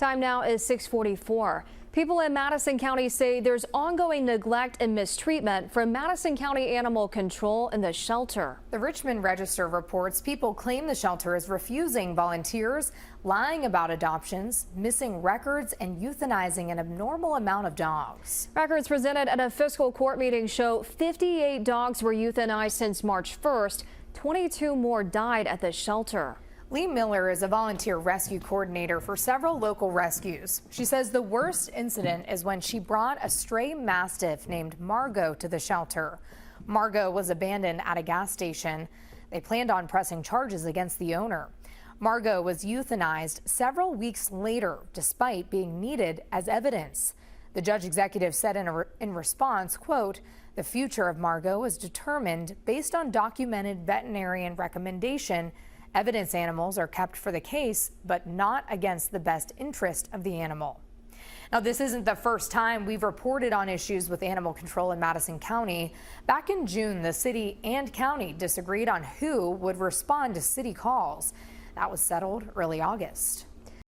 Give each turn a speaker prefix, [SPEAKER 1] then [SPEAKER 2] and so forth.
[SPEAKER 1] Time now is 6:44. People in Madison County say there's ongoing neglect and mistreatment from Madison County Animal Control in the shelter.
[SPEAKER 2] The Richmond Register reports people claim the shelter is refusing volunteers, lying about adoptions, missing records, and euthanizing an abnormal amount of dogs.
[SPEAKER 1] Records presented at a fiscal court meeting show 58 dogs were euthanized since March 1st. 22 more died at the shelter.
[SPEAKER 2] Lee Miller is a volunteer rescue coordinator for several local rescues. She says the worst incident is when she brought a stray mastiff named Margot to the shelter. Margot was abandoned at a gas station. They planned on pressing charges against the owner. Margot was euthanized several weeks later, despite being needed as evidence. The judge executive said in response, quote, "The future of Margot is determined based on documented veterinarian recommendation. Evidence animals are kept for the case, but not against the best interest of the animal." Now, this isn't the first time we've reported on issues with animal control in Madison County. Back in June, the city and county disagreed on who would respond to city calls. That was settled early August.